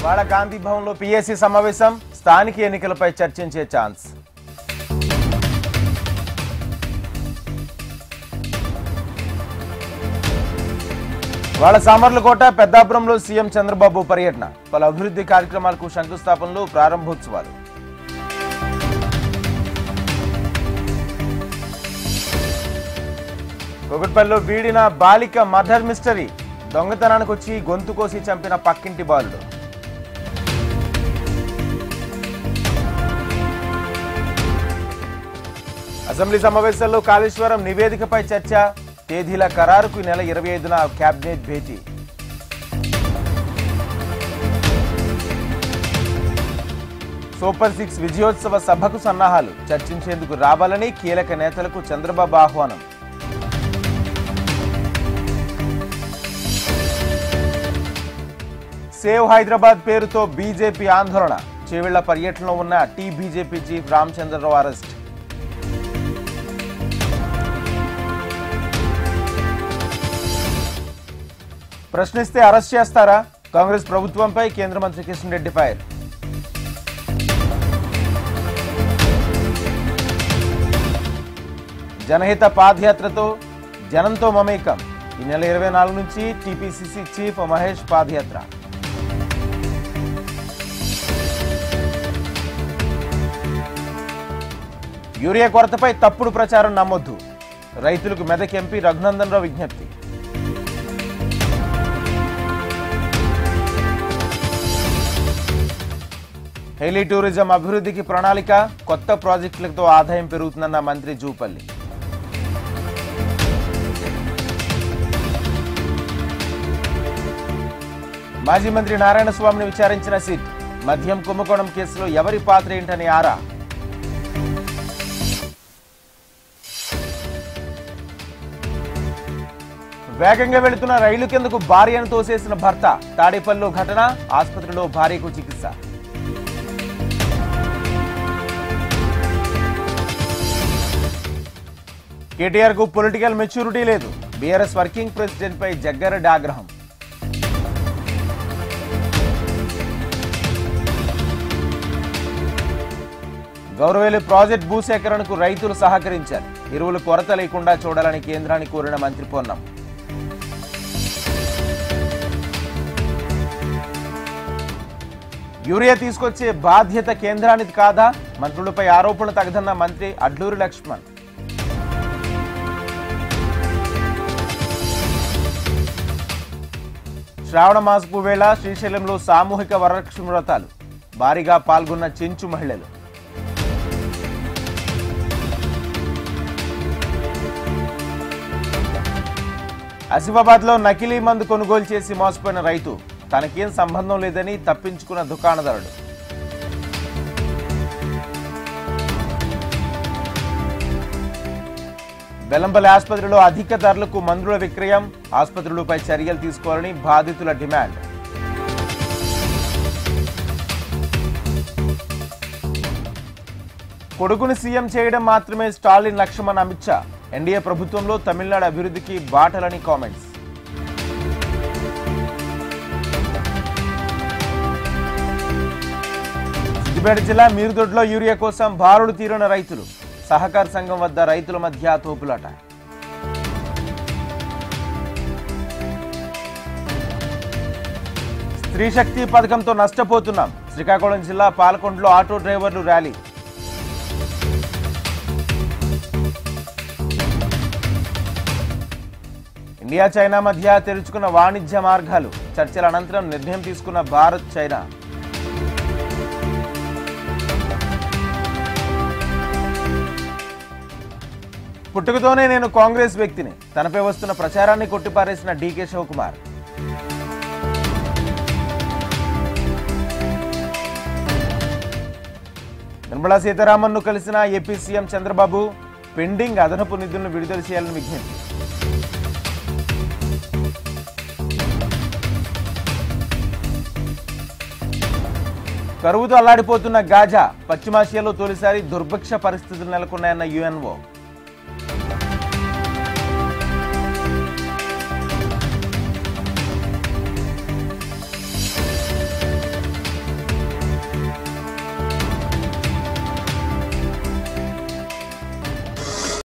ఇవాళ గాంధీ భవన్లో పీఎస్సీ సమావేశం, స్థానిక ఎన్నికలపై చర్చించే ఛాన్స్. ఇవాళ సామర్లకోట, పెద్దాపురంలో సీఎం చంద్రబాబు పర్యటన, పలు అభివృద్ధి కార్యక్రమాలకు శంకుస్థాపనలు, ప్రారంభోత్సవాలు. కూకట్పల్లిలో వీడిన బాలిక మర్డర్ మిస్టరీ, దొంగతనానికి వచ్చి గొంతు కోసి చంపిన పక్కింటి బాలుడు. అసెంబ్లీ సమావేశాల్లో కాళేశ్వరం నివేదికపై చర్చ, తేదీల ఖరారుకు నెల 25న కేబినెట్ భేటీ. సూపర్ 6 విజయోత్సవ సభకు సన్నాహాలు, చర్చించేందుకు రావాలని కీలక నేతలకు చంద్రబాబు ఆహ్వానం. సేవ్ హైదరాబాద్ పేరుతో బీజేపీ ఆందోళన, చేవెళ్ల పర్యటనలో ఉన్న బీజేపీ చీఫ్ రామచంద్రరావు అరెస్ట్. ప్రశ్నిస్తే అరెస్ట్ చేస్తారా? కాంగ్రెస్ ప్రభుత్వంపై కేంద్ర మంత్రి కిషన్ రెడ్డి ఫైర్. జనహిత పాదయాత్రతో జనంతో మమేకం, ఈ నెల 24 నుంచి టీపీసీసీ చీఫ్ మహేష్ పాదయాత్ర. యూరియా కొరతపై తప్పుడు ప్రచారం నమ్మొద్దు, రైతులకు మెదక్ ఎంపీ రఘునందన్ రావు విజ్ఞప్తి. హెలీ టూరిజం అభివృద్ధికి ప్రణాళిక, కొత్త ప్రాజెక్టులతో ఆదాయం పెరుగుతుందన్న మంత్రి జూపల్లి. మాజీ మంత్రి నారాయణ స్వామిని విచారించిన సిట్, మద్యం కుంభకోణం కేసులో ఎవరి పాత్ర ఏంటని ఆరా. వేగంగా వెళుతున్న రైలు కిందకు భార్యను తోసేసిన భర్త, తాడేపల్లిలో ఘటన, ఆసుపత్రిలో భార్యకు చికిత్స. కేటీఆర్ కు పొలిటికల్ మెచ్యూరిటీ లేదు, బీఆర్ఎస్ వర్కింగ్ ప్రెసిడెంట్ పై జగ్గారెడ్డి ఆగ్రహం. గౌరవేలి ప్రాజెక్ట్ భూసేకరణకు రైతులు సహకరించారు, ఎరువులు కొరత లేకుండా చూడాలని కేంద్రాన్ని కోరిన మంత్రి పొన్నం. యూరియా తీసుకొచ్చే బాధ్యత కేంద్రానికి కాదా? మంత్రులపై ఆరోపణలు తగదన్న మంత్రి అడ్లూరి లక్ష్మణ్. శ్రావణ మాసపు వేళ శ్రీశైలంలో సామూహిక వరలక్ష్మి వ్రతాలు, భారీగా పాల్గొన్న చెంచు మహిళలు. ఆసిఫాబాద్ లో నకిలీ మందు కొనుగోలు చేసి మోసపోయిన రైతు, తనకేం సంబంధం లేదని తప్పించుకున్న దుకాణదారుడు. బెల్లంపల్లి ఆసుపత్రిలో అధిక ధరలకు మందుల విక్రయం, ఆసుపత్రులపై చర్యలు తీసుకోవాలని బాధితుల డిమాండ్. కొడుకుని సీఎం చేయడం మాత్రమే స్టాలిన్ లక్ష్యమన్న అమిత్ షా, ఎన్డీఏ ప్రభుత్వంలో తమిళనాడు అభివృద్ధికి బాటలని కామెంట్స్. సిద్దిపేట జిల్లా మీరుదొడ్లో యూరియా కోసం బారులు తీరిన రైతులు, సహకార సంఘం వద్ద రైతుల మధ్య తోపులాట. స్త్రీ శక్తి పథకంతో నష్టపోతున్నాం, శ్రీకాకుళం జిల్లా పాలకొండలో ఆటో డ్రైవర్లు ర్యాలీ. ఇండియా చైనా మధ్య తెరుచుకున్న వాణిజ్య మార్గాలు, చర్చల అనంతరం నిర్ణయం తీసుకున్న భారత్ చైనా. పుట్టుకతోనే నేను కాంగ్రెస్ వ్యక్తిని, తనపై వస్తున్న ప్రచారాన్ని కొట్టిపారేసిన డీకే శివకుమార్. నిర్మలా సీతారామన్ను కలిసిన ఏపీ సీఎం చంద్రబాబు, పెండింగ్ అదనపు నిధులను విడుదల చేయాలని విజ్ఞప్తి. కరువుతో అల్లాడిపోతున్న గాజా, పశ్చిమాసియాలో తొలిసారి దుర్భిక్ష పరిస్థితులు నెలకొన్నాయన్న యుఎన్ఓ.